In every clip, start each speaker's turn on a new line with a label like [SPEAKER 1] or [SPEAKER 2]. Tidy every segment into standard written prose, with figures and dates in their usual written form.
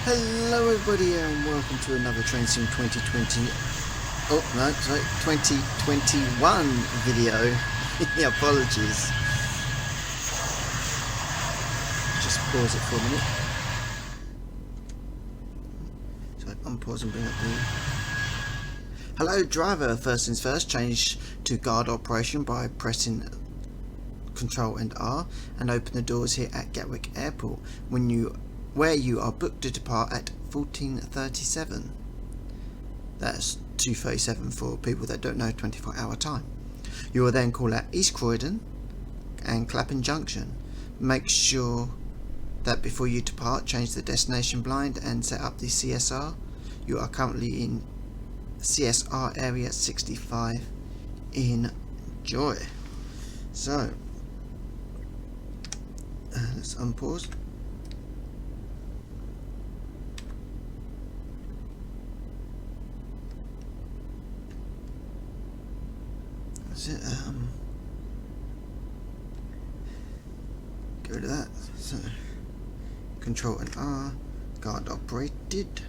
[SPEAKER 1] Hello everybody and welcome to another Train Sim 2021 video. Apologies. Just pause it for a minute. So unpause and bring up the... Hello driver, first things first, change to guard operation by pressing Control and R and open the doors here at Gatwick Airport where you are booked to depart at 14:37. That's 2:37 for people that don't know 24-hour time. You will then call at East Croydon and Clappin Junction. Make sure that before you depart, change the destination blind and set up the CSR. You are currently in CSR area 65. Enjoy. So, let's unpause. That's it. Get rid of that. So, Control and R, guard operated.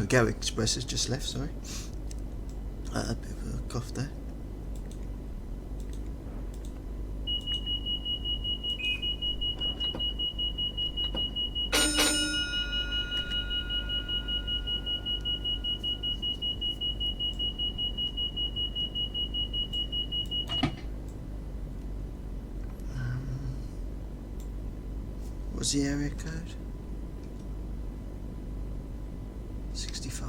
[SPEAKER 1] Gatwick Express has just left, sorry. A bit of a cough there. What's the area code? 65.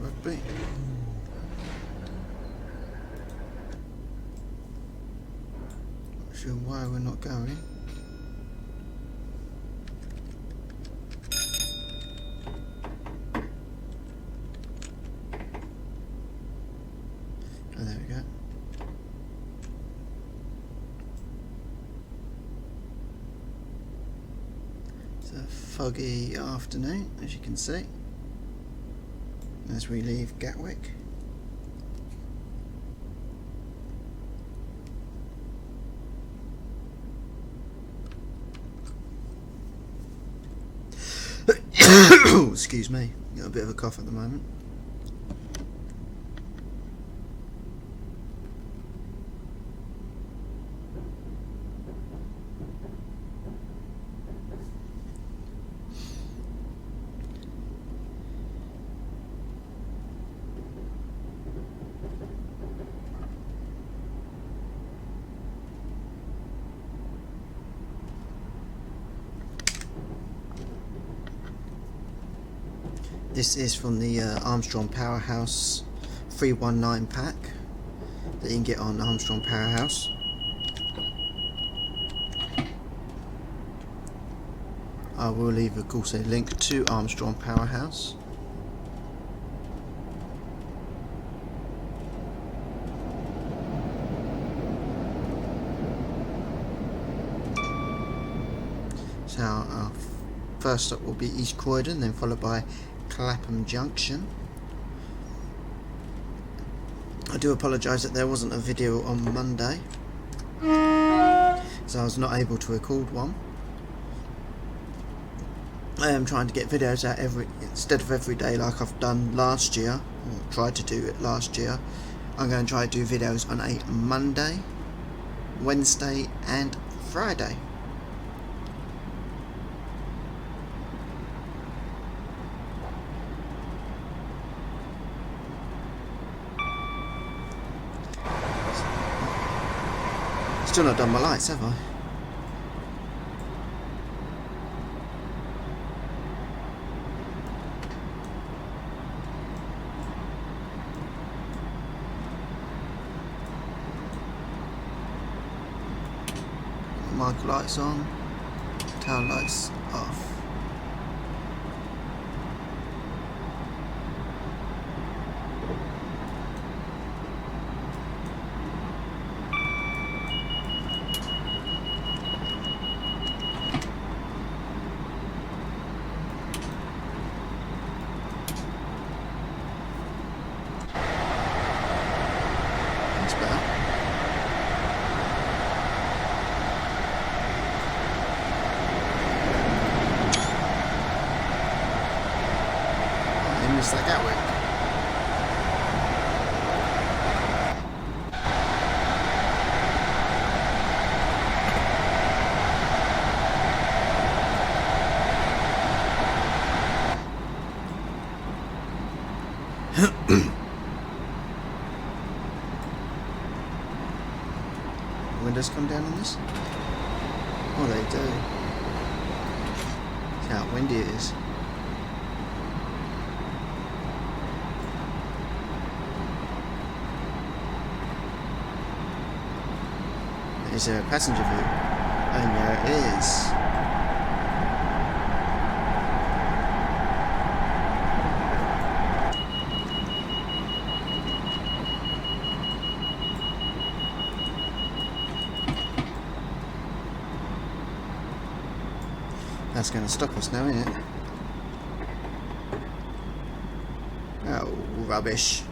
[SPEAKER 1] Rugby. Not sure why we're not going. Oh, there we go. It's a foggy afternoon, as you can see, as we leave Gatwick. Excuse me, got a bit of a cough at the moment. This is from the Armstrong Powerhouse 319 pack that you can get on Armstrong Powerhouse. I will leave, of course, a link to Armstrong Powerhouse. So our first stop will be East Croydon, then followed by Clapham Junction. I do apologise that there wasn't a video on Monday, so I was not able to record one. I am trying to get videos out instead of every day like I've done last year, or tried to do it last year. I'm going to try to do videos on a Monday, Wednesday and Friday. Still not done my lights, have I? Marker lights on, tail lights off. That's better. I missed that Gatwick. Windows come down on this? Oh, they do. See how windy it is. Is there a passenger view? And there it is. That's going to stop us now, isn't it? Oh, rubbish.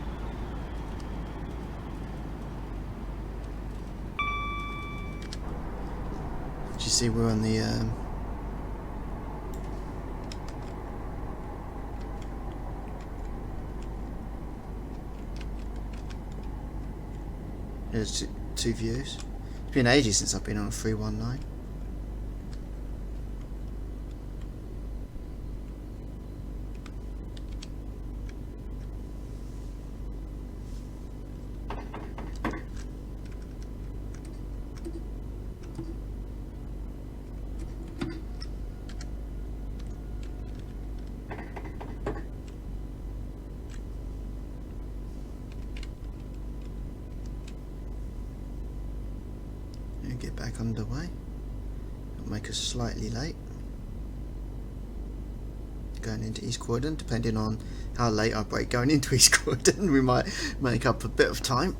[SPEAKER 1] Did you see we're on the there's two views. It's been ages since I've been on a 319. Get back underway. It'll make us slightly late going into East Croydon. Depending on how late I break going into East Croydon, we might make up a bit of time.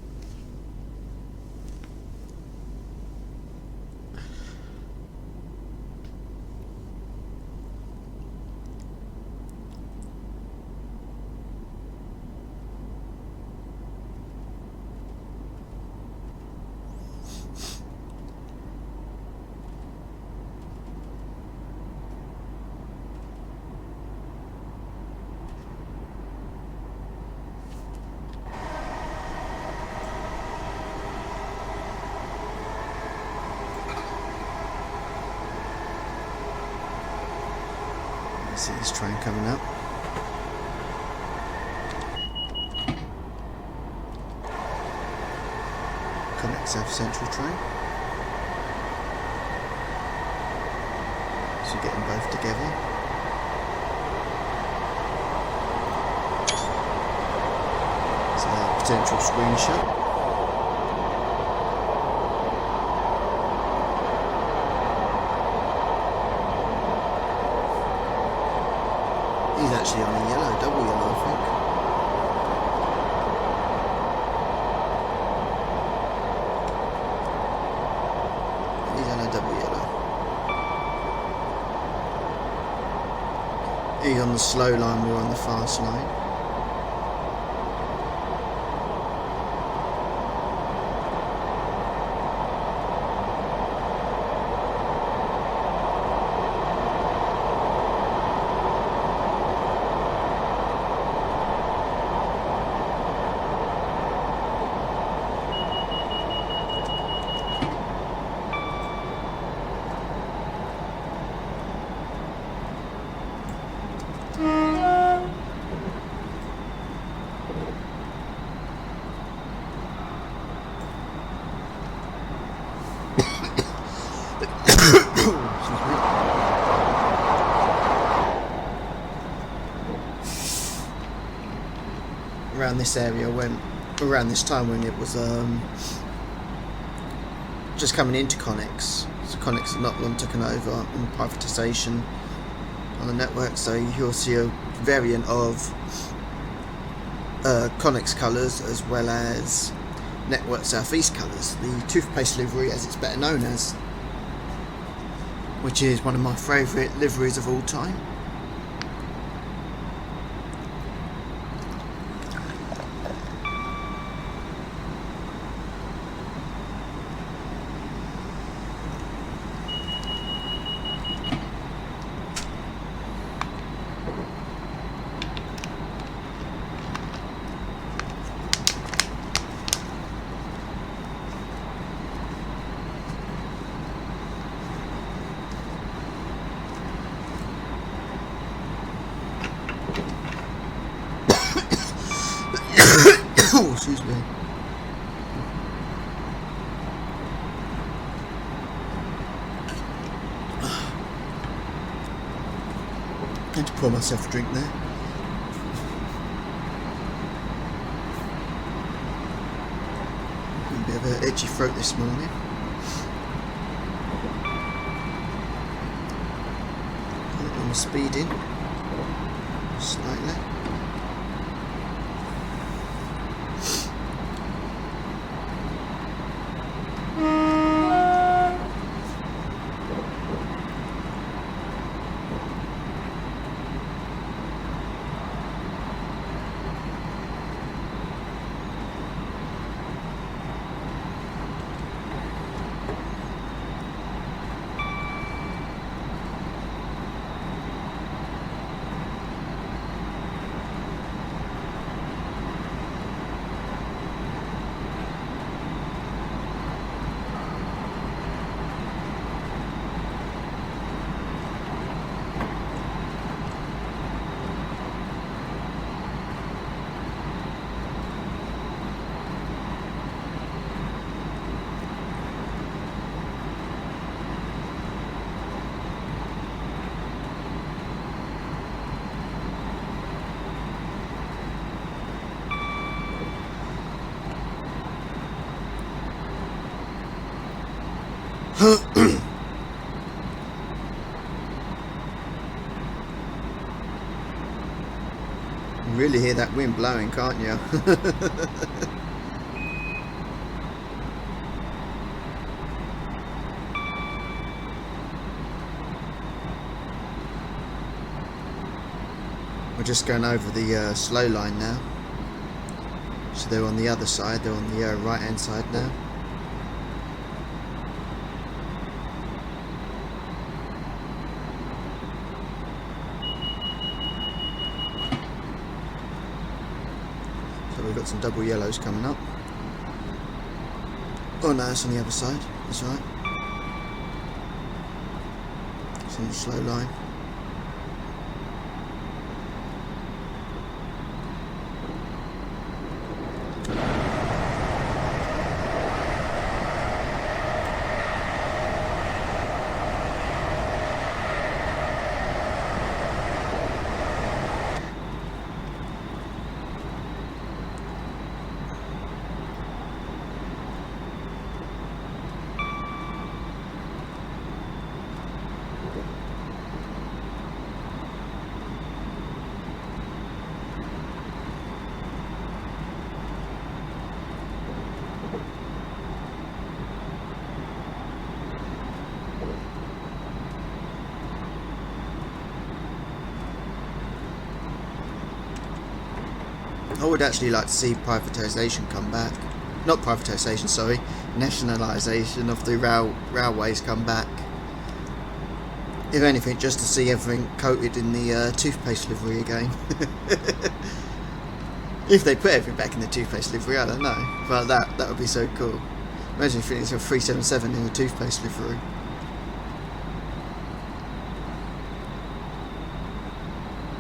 [SPEAKER 1] see this train coming up. Connex South Central train. So get them both together. So potential screenshot. He's actually on a yellow, double yellow, I think. He's on a double yellow. He's on the slow line, we're on the fast line. Around this area around this time when it was just coming into Connex. So Connex had not long taken over in privatisation on the network, so you'll see a variant of Connex colours as well as Network Southeast colours, the toothpaste livery as it's better known as, which is one of my favourite liveries of all time. Oh, excuse me. I had to pour myself a drink there. A bit of an edgy throat this morning. I'm speeding slightly. You really hear that wind blowing, can't you? We're just going over the slow line now. So they're on the other side, they're on the right hand side now. So we've got some double yellows coming up. Oh no, it's on the other side, that's right. It's on the slow line. I would actually like to see privatisation come back. Not privatisation, sorry, nationalisation of the railways come back. If anything, just to see everything coated in the toothpaste livery again. If they put everything back in the toothpaste livery, I don't know. But that would be so cool. Imagine if it's a 377 in the toothpaste livery.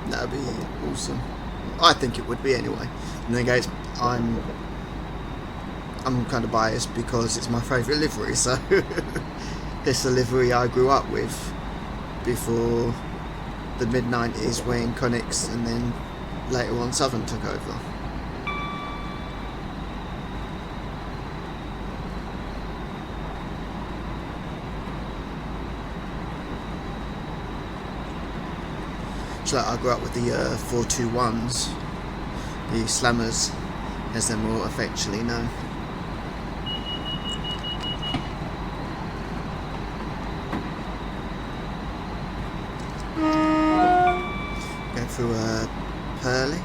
[SPEAKER 1] That would be awesome. I think it would be anyway. And then again, I'm kind of biased because it's my favourite livery, so it's the livery I grew up with before the mid-90s when Connex and then later on Southern took over. So I grew up with the 421s, the Slammers, as they're more affectionately known. Go through Purley.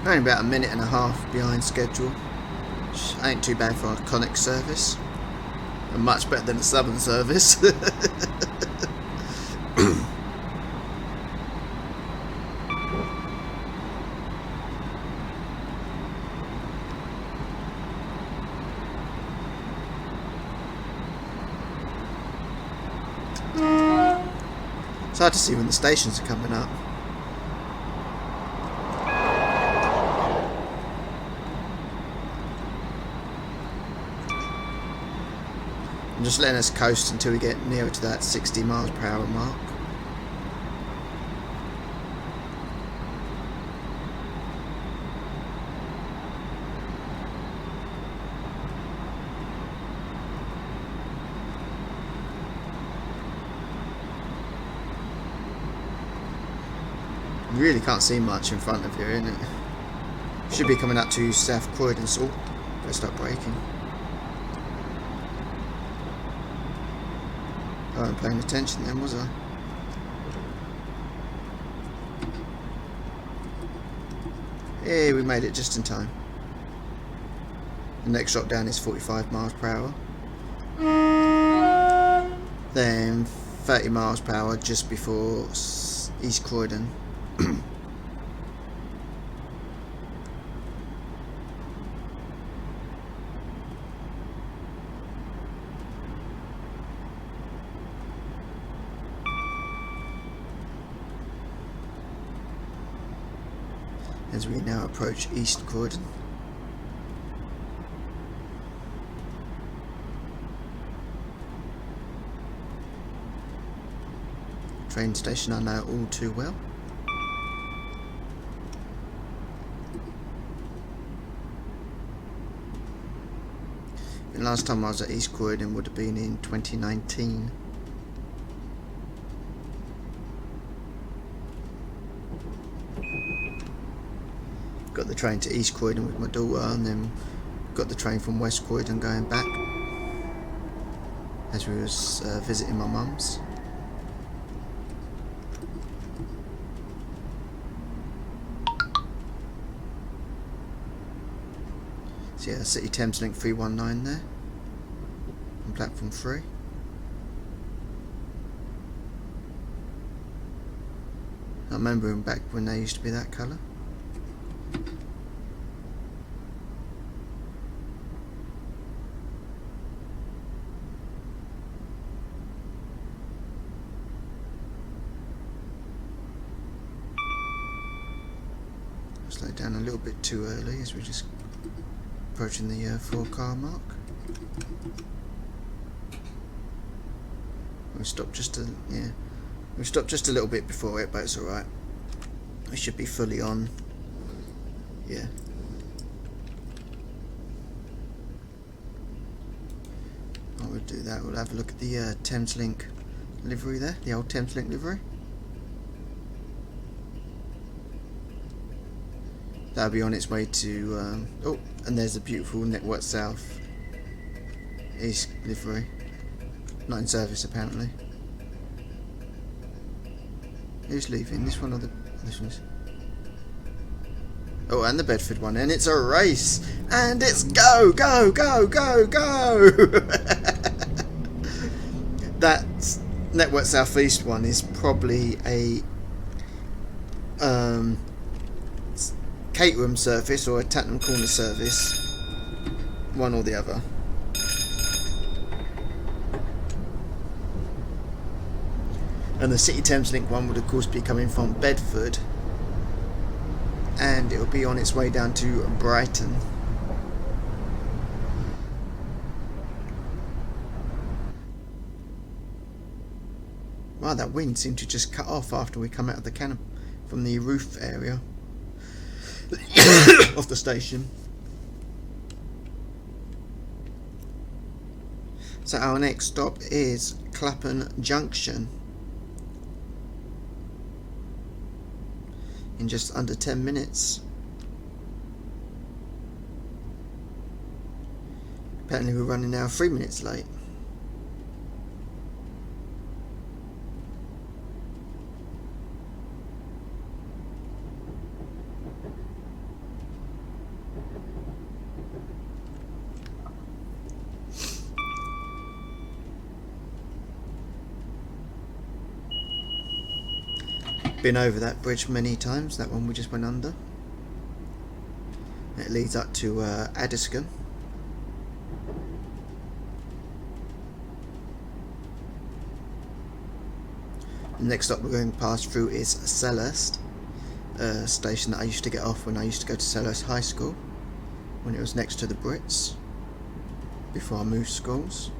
[SPEAKER 1] Only about a minute and a half behind schedule, which ain't too bad for a Connex service, and much better than the Southern service. It's hard to see when the stations are coming up. I'm just letting us coast until we get nearer to that 60 miles per hour mark. You really can't see much in front of you, innit? Should be coming up to South Croydon, so better start braking. I wasn't paying attention then, was I? Yeah, we made it just in time. The next drop down is 45 miles per hour. Then 30 miles per hour just before East Croydon. As we now approach East Croydon. Train station I know all too well. The last time I was at East Croydon would have been in 2019. Got the train to East Croydon with my daughter, and then got the train from West Croydon going back as we was visiting my mum's. So yeah, City Thames Link 319 there on platform 3. I remember them back when they used to be that colour. Slow down a little bit too early as we're just approaching the 4-car mark. We stopped just a little bit before it, but it's alright. We should be fully on. Yeah. I would do that. We'll have a look at the Thames Link livery there, the old Thames Link livery. That'll be on its way to oh, and there's a beautiful Network South East livery, not in service apparently. Who's leaving? This one or this one's? Oh, and the Bedford one, and it's a race, and it's go, go, go, go, go. That Network South East one is probably a Caterham service or a Tattenham Corner service, one or the other. And the City Thames Link one would of course be coming from Bedford, and it will be on its way down to Brighton. Wow, that wind seemed to just cut off after we come out of the cannon from the roof area of the station. So our next stop is Clappin Junction. In just under 10 minutes. Apparently we're running now 3 minutes late. Been over that bridge many times, that one we just went under. It leads up to Addiscombe. The next stop we're going past through is Selhurst, a station that I used to get off when I used to go to Selhurst High School, when it was next to the Brits, before I moved schools.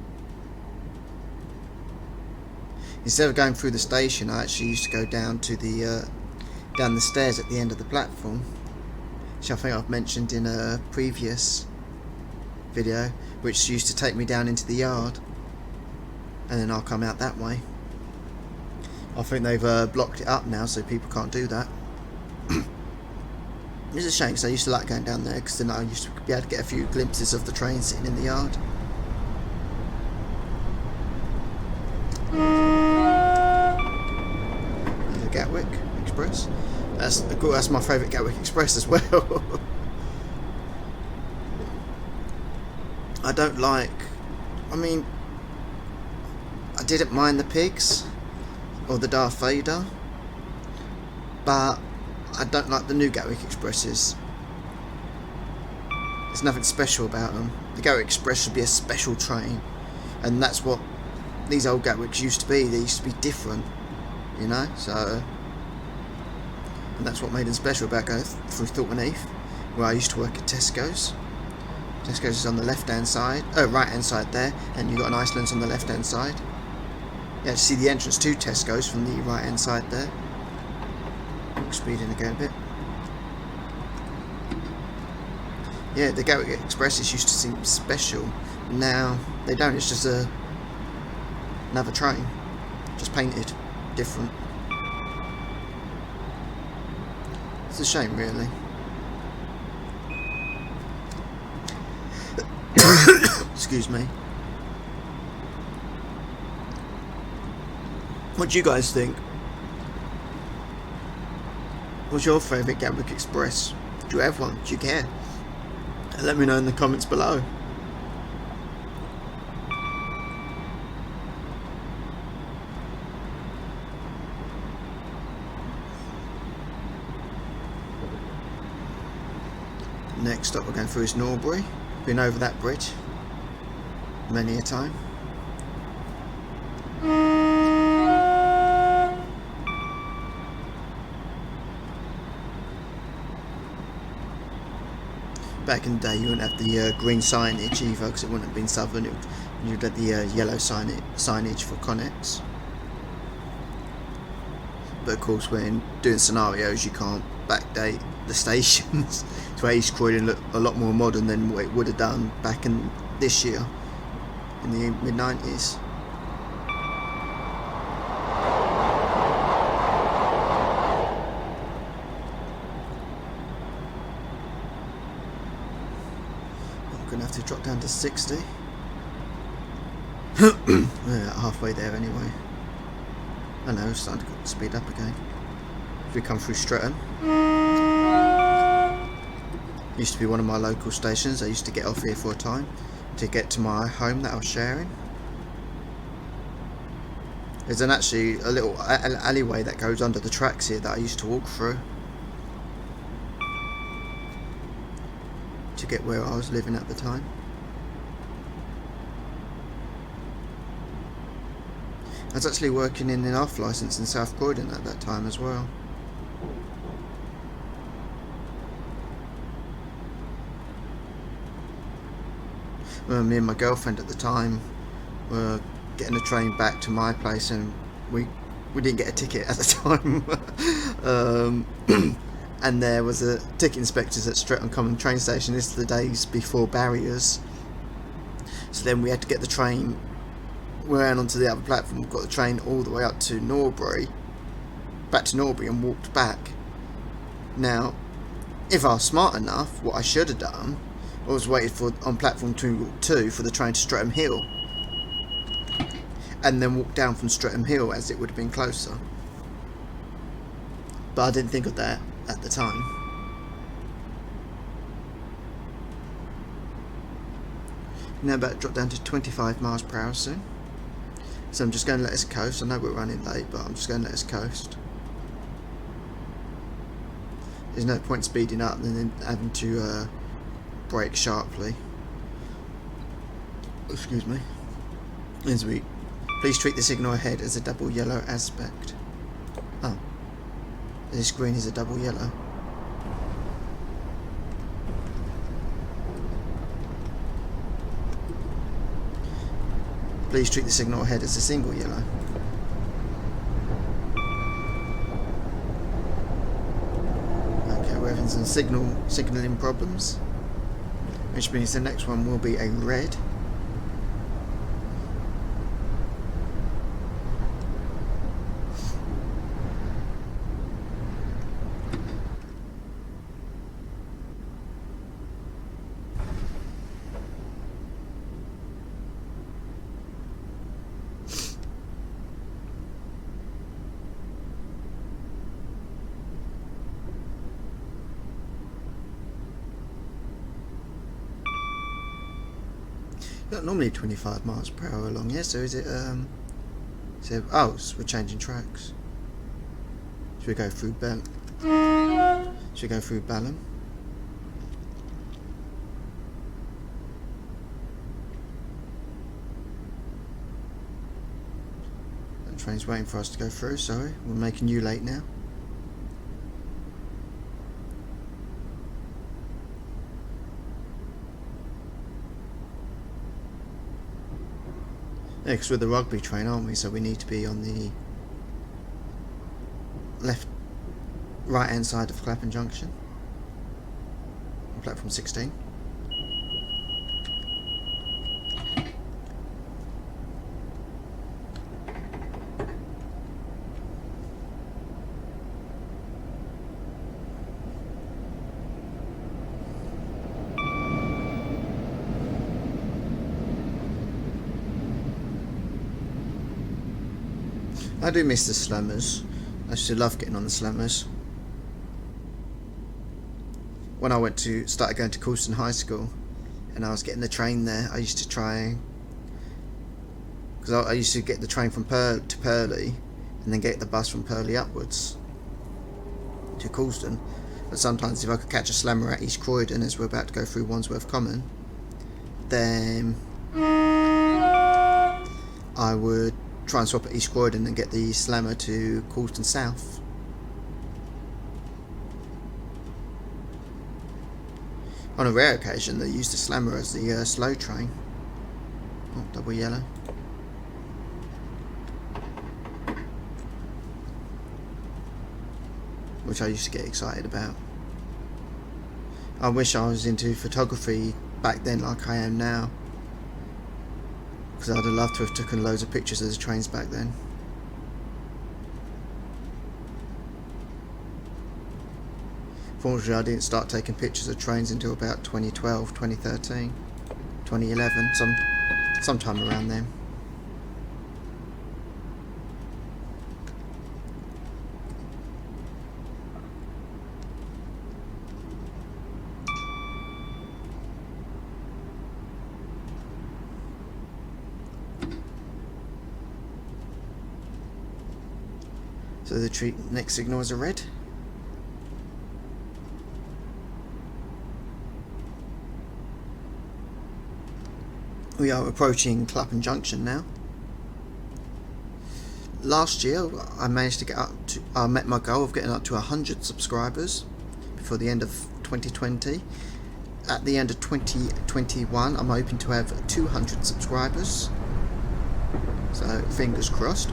[SPEAKER 1] Instead of going through the station, I actually used to go down to the down the stairs at the end of the platform, which I think I've mentioned in a previous video, which used to take me down into the yard, and then I'll come out that way. I think they've blocked it up now, so people can't do that. It's a shame, because I used to like going down there, because then I used to be able to get a few glimpses of the train sitting in the yard. Gatwick Express. That's my favourite Gatwick Express as well. I don't like. I mean, I didn't mind the pigs or the Darth Vader, but I don't like the new Gatwick Expresses. There's nothing special about them. The Gatwick Express should be a special train, and that's what these old Gatwicks used to be. They used to be different. You know, so, and that's what made them special about going through Thornton Heath, where I used to work at Tesco's. Tesco's is on the left hand side, right hand side there, and you've got an Iceland's on the left hand side. You see the entrance to Tesco's from the right hand side there. Speeding again a bit. Yeah, the Gatwick Expresses used to seem special. Now they don't. It's just another train, just painted different. It's a shame, really. Excuse me. What do you guys think? What's your favourite Gatwick Express? Do you have one? Do you care? Let me know in the comments below. Next stop we're going through is Norbury. Been over that bridge many a time. Back in the day you wouldn't have the green signage either, because it wouldn't have been Southern. You'd have the yellow signage for Connex. But of course when doing scenarios you can't backdate the stations to make East Croydon look a lot more modern than what it would have done back in this year in the mid-90s. to drop down to 60. We're halfway there anyway. I know, it's starting to speed up again. If we come through Streatham, used to be one of my local stations. I used to get off here for a time to get to my home that I was sharing. There's actually a little alleyway that goes under the tracks here that I used to walk through to get where I was living at the time. I was actually working in an off licence in South Croydon at that time as well. Me and my girlfriend at the time were getting a train back to my place, and we didn't get a ticket at the time. And there was a ticket inspectors at Streatham Common train station. This is the days before barriers. So then we had to get the train, we ran onto the other platform, got the train all the way up to Norbury, back to Norbury, and walked back. Now, if I was smart enough, what I should have done was waited for on platform 2 for the train to Streatham Hill, and then walked down from Streatham Hill, as it would have been closer. But I didn't think of that at the time. Now about to drop down to 25 miles per hour soon. So I'm just going to let us coast. I know we're running late, but I'm just going to let us coast. There's no point speeding up and then having to brake sharply. Excuse me. As we please treat the signal ahead as a double yellow aspect. Oh, this green is a double yellow. Please treat the signal ahead as a single yellow. Okay, we're having some signalling problems, which means the next one will be a red. Not normally 25 miles per hour along here, so is it, so, oh, so we're changing tracks. Should we go through Balham? Should we go through Balham? The train's waiting for us to go through, sorry, we're making you late now. Yeah, because we're the Rugby train, aren't we? So we need to be on the right-hand side of Clappin Junction, on platform 16. I do miss the slammers. I used to love getting on the slammers. When I started going to Coulston High School, and I was getting the train there, I used to try, because I used to get the train from to Purley, and then get the bus from Purley upwards to Coulston. But sometimes if I could catch a slammer at East Croydon, as we're about to go through Wandsworth Common, then I would try and swap at East Croydon and get the slammer to Coulston South. On a rare occasion they used the slammer as the slow train. Oh, double yellow. Which I used to get excited about. I wish I was into photography back then like I am now, because I'd have loved to have taken loads of pictures of the trains back then. Fortunately, I didn't start taking pictures of trains until about 2012, 2013. 2011, sometime around then. So the next signal is a red. We are approaching Clappin Junction now. Last year I managed to get up to, I met my goal of getting up to 100 subscribers before the end of 2020. At the end of 2021 I'm hoping to have 200 subscribers. So fingers crossed.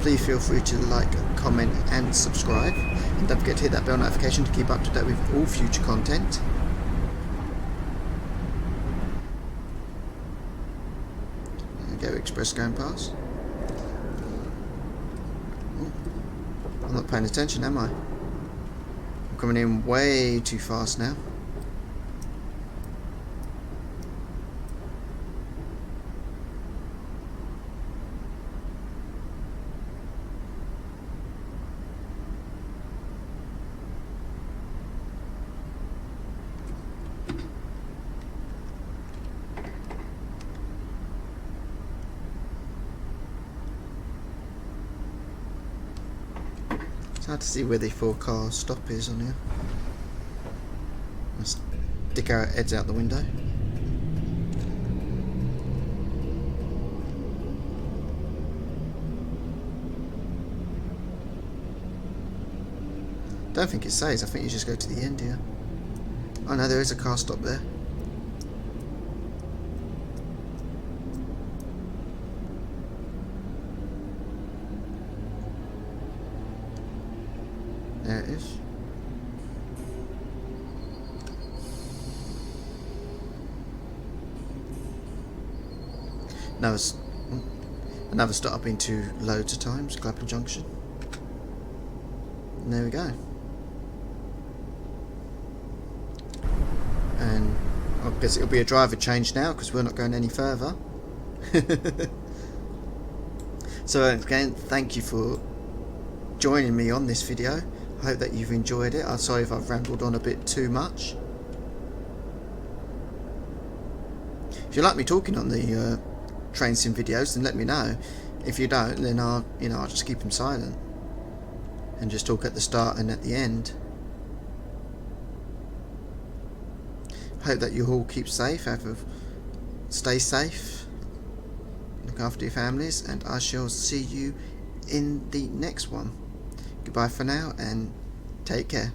[SPEAKER 1] Please feel free to like, comment and subscribe, and don't forget to hit that bell notification to keep up to date with all future content. There we go, Express going past. Ooh, I'm not paying attention, am I? I'm coming in way too fast now. It's hard to see where the 4-car stop is on here. Let's stick our heads out the window. Don't think it says, I think you just go to the end here. Oh no, there is a car stop there. There it is. Another stop I've been to loads of times, Clappin Junction. And there we go. And I guess it'll be a driver change now because we're not going any further. So again, thank you for joining me on this video. I hope that you've enjoyed it. I'm sorry if I've rambled on a bit too much. If you like me talking on the train sim videos, then let me know. If you don't, then I'll just keep them silent and just talk at the start and at the end. Hope that you all keep safe. Stay safe. Look after your families, and I shall see you in the next one. Goodbye for now, and take care.